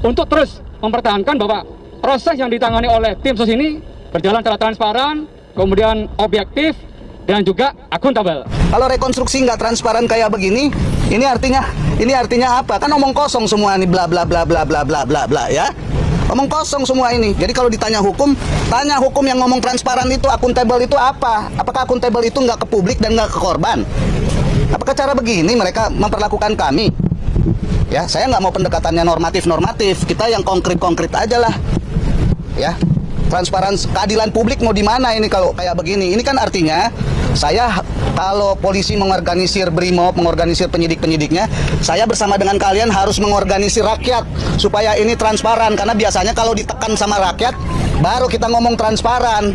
untuk terus mempertahankan bahwa proses yang ditangani oleh tim sus ini berjalan secara transparan, kemudian objektif, dan juga akuntabel. Kalau rekonstruksi nggak transparan kayak begini, ini artinya apa? Kan omong kosong semua ini, bla bla bla bla bla bla bla bla ya. Omong kosong semua ini. Jadi kalau ditanya hukum, tanya hukum yang ngomong transparan itu, akuntabel itu apa? Apakah akuntabel itu nggak ke publik dan nggak ke korban? Apakah cara begini mereka memperlakukan kami? Ya, saya nggak mau pendekatannya normatif. Kita yang konkret aja lah. Ya, transparansi, keadilan publik mau di mana ini kalau kayak begini? Ini kan artinya saya kalau polisi mengorganisir BRIMOB, mengorganisir penyidik-penyidiknya, saya bersama dengan kalian harus mengorganisir rakyat supaya ini transparan, karena biasanya kalau ditekan sama rakyat baru kita ngomong transparan.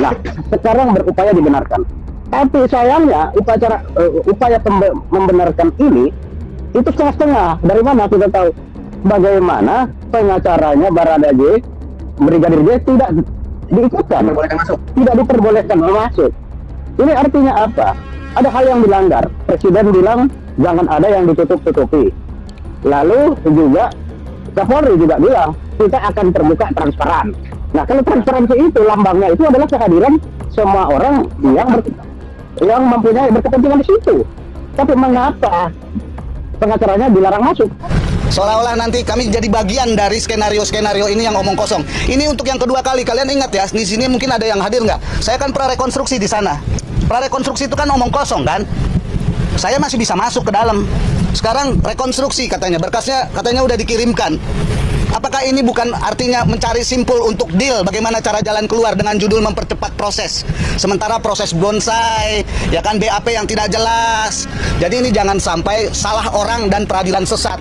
Nah, sekarang berupaya dibenarkan. Tapi sayangnya upaya membenarkan ini itu setengah-setengah. Dari mana kita tahu? Bagaimana pengacaranya Baradae, Brigadir J tidak diikutkan, tidak diperbolehkan masuk. Ini artinya apa? Ada hal yang dilanggar. Presiden bilang jangan ada yang ditutup-tutupi. Lalu juga Kapolri juga bilang kita akan terbuka transparan. Nah, kalau transparansi itu lambangnya itu adalah kehadiran semua orang yang mempunyai berkepentingan di situ. Tapi mengapa pengacaranya dilarang masuk? Seolah-olah nanti kami jadi bagian dari skenario-skenario ini yang omong kosong. Ini untuk yang kedua kali. Kalian ingat ya, di sini mungkin ada yang hadir nggak? Saya kan prarekonstruksi di sana. Prarekonstruksi itu kan omong kosong kan? Saya masih bisa masuk ke dalam. Sekarang rekonstruksi katanya, berkasnya katanya udah dikirimkan. Apakah ini bukan artinya mencari simpul untuk deal bagaimana cara jalan keluar dengan judul mempercepat proses? Sementara proses bonsai, ya kan, BAP yang tidak jelas. Jadi ini jangan sampai salah orang dan peradilan sesat.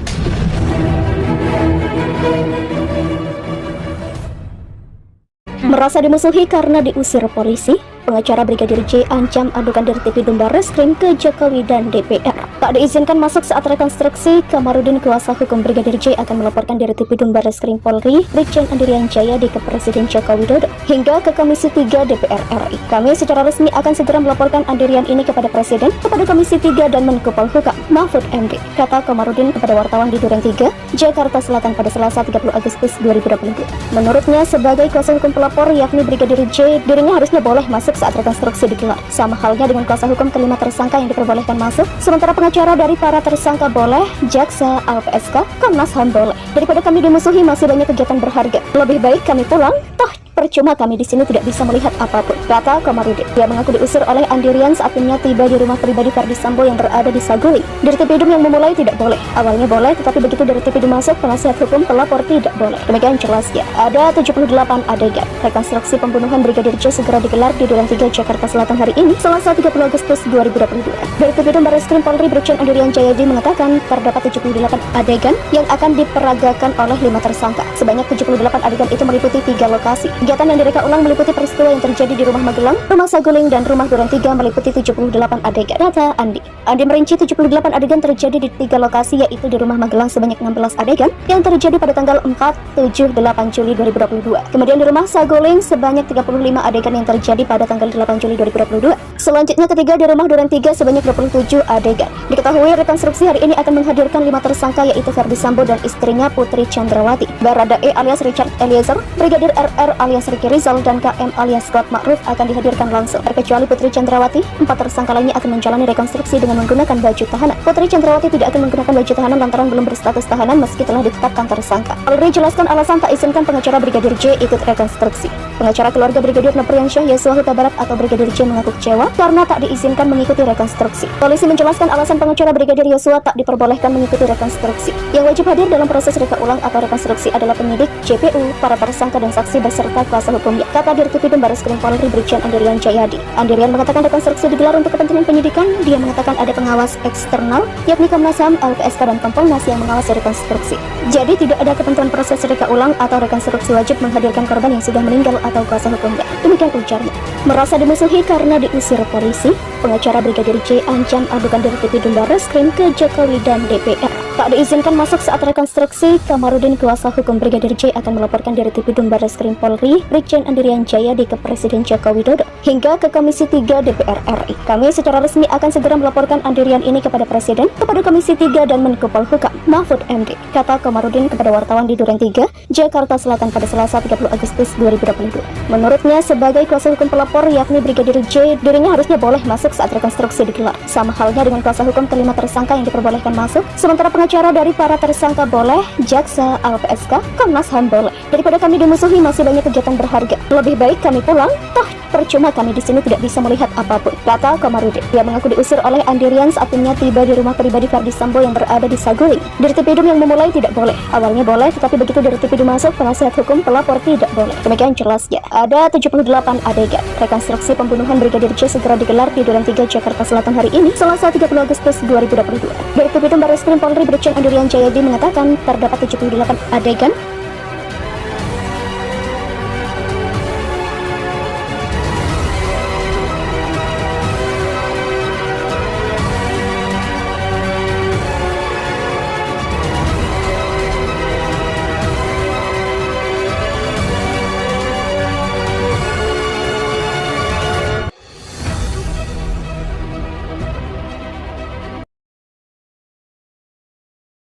Merasa dimusuhi karena diusir polisi, pengacara Brigadir J ancam adukan dari Tipidum Barreskrim ke Jokowi dan DPR. Tak diizinkan masuk saat rekonstruksi, Kamarudin, kuasa hukum Brigadir J, akan melaporkan dari Tipidum Barreskrim Polri, Brigjen Andrian Jayadi, ke Presiden Joko Widodo hingga ke Komisi 3 DPR RI. Kami secara resmi akan segera melaporkan Andrian ini kepada Presiden, kepada Komisi 3 dan Menko Polhukam, Mahfud MD, kata Kamarudin kepada wartawan di Duren 3, Jakarta Selatan pada Selasa 30 Agustus 2022. Menurutnya, sebagai kuasa hukum pelapor yakni Brigadir J, dirinya harusnya boleh masuk saat rekonstruksi digelar. Sama halnya dengan kuasa hukum kelima tersangka yang diperbolehkan masuk, sementara pengacara dari para tersangka boleh, jaksa, LPSK, Komnas HAM boleh. Daripada kami dimusuhi, masih banyak kegiatan berharga. Lebih baik kami pulang, toh percuma kami di sini tidak bisa melihat apapun, kata Kamarudin. Dia mengaku diusir oleh Andrian saat timnya tiba di rumah pribadi Verdi Sambo yang berada di Saguling. Dari Tipidum yang memulai tidak boleh. Awalnya boleh, tetapi begitu dari Tipidum masuk, penasihat hukum pelapor tidak boleh. Demikian jelasnya. Ada 78 adegan. Rekonstruksi pembunuhan Brigadir J segera digelar di Duren 3, Jakarta Selatan hari ini, Selasa 30 Agustus 2022. Dari Tipidum Barreskrim Polri, Brigjen Andrian Jayadi mengatakan terdapat 78 adegan yang akan diperagakan oleh 5 tersangka. Sebanyak 78 adegan itu meliputi 3 lokasi. Kegiatan yang direka ulang meliputi peristiwa yang terjadi di rumah Magelang, rumah Saguling, dan rumah Duren 3 meliputi 78 adegan, kata Andi. Andi merinci 78 adegan terjadi di 3 lokasi, yaitu di rumah Magelang sebanyak 16 adegan yang terjadi pada tanggal 4, 7, 8 Juli 2022. Kemudian di rumah Saguling sebanyak 35 adegan yang terjadi pada tanggal 8 Juli 2022. Selanjutnya ketiga di rumah Duren 3 sebanyak 27 adegan. Diketahui rekonstruksi hari ini akan menghadirkan 5 tersangka, yaitu Verdi Sambo dan istrinya Putri Chandrawati, Baradae alias Richard Eliezer, Brigadir RR alias Ricky Rizal, dan KM alias Kuat Ma'ruf akan dihadirkan langsung. Terkecuali Putri Chandrawati, 4 tersangka lainnya akan menjalani rekonstruksi dengan menggunakan baju tahanan. Putri Chandrawati tidak akan menggunakan baju tahanan lantaran belum berstatus tahanan meski telah ditetapkan tersangka. Polri jelaskan alasan tak izinkan pengacara Brigadir J ikut rekonstruksi. Pengacara keluarga Brigadir Nopriansyah Yosua Huta Barat atau Brigadir J mengaku kecewa karena tak diizinkan mengikuti rekonstruksi. Polisi menjelaskan alasan pengacara Brigadir Yosua tak diperbolehkan mengikuti rekonstruksi. Yang wajib hadir dalam proses reka ulang atau rekonstruksi adalah penyidik, JPU, para tersangka dan saksi beserta kuasa hukumnya, kata Dirtipidum Barreskrim Polri Brigjen Andrian Jayadi. Andrian mengatakan rekonstruksi digelar untuk kepentingan penyidikan. Dia mengatakan ada pengawas eksternal, yakni Komnas HAM, LPSK, dan Kompolnas yang mengawasi rekonstruksi. Jadi tidak ada ketentuan proses reka ulang atau rekonstruksi wajib menghadirkan korban yang sudah meninggal atau kuasa hukumnya. Demikian ujarnya. Merasa dimusuhi karena diusir polisi, pengacara Brigadir J ancam adukan Dirtipidum Barreskrim ke Jokowi dan DPR. Tak diizinkan masuk saat rekonstruksi, Kamarudin kuasa hukum Brigadir J akan melaporkan dari Dirtipidum Barreskrim Polri, Brigjen Andrian Jaya ke Presiden Joko Widodo hingga ke Komisi 3 DPR RI. Kami secara resmi akan segera melaporkan Andrian ini kepada Presiden, kepada Komisi 3 dan Menko Polhukam Mahfud MD, kata Kamarudin kepada wartawan di Duren 3, Jakarta Selatan pada Selasa 30 Agustus 2022. Menurutnya, sebagai kuasa hukum pelapor yakni Brigadir J, dirinya harusnya boleh masuk saat rekonstruksi digelar. Sama halnya dengan kuasa hukum kelima tersangka yang diperbolehkan masuk, sementara pengacara dari para tersangka boleh, jaksa, LPSK, Komnas HAM boleh. Daripada kami dimusuhi, masih banyak kegiatan berharga. Lebih baik kami pulang, toh percuma kami di sini tidak bisa melihat apapun, kata Kamarudin. Dia mengaku diusir oleh Andrian saat timnya tiba di rumah pribadi Verdi Sambo yang berada di Saguling. Dirtipidum yang memulai tidak boleh. Awalnya boleh, tetapi begitu Dirtipidum masuk, penasihat hukum pelapor tidak boleh. Demikian jelasnya. Ada 78 adegan. Rekonstruksi pembunuhan Brigadir J segera digelar di Duren 3, Jakarta Selatan hari ini, Selasa 30 Agustus 2022. Dirtipidum Barreskrim Polri Brigjen Andrian Jaya mengatakan terdapat 78 adegan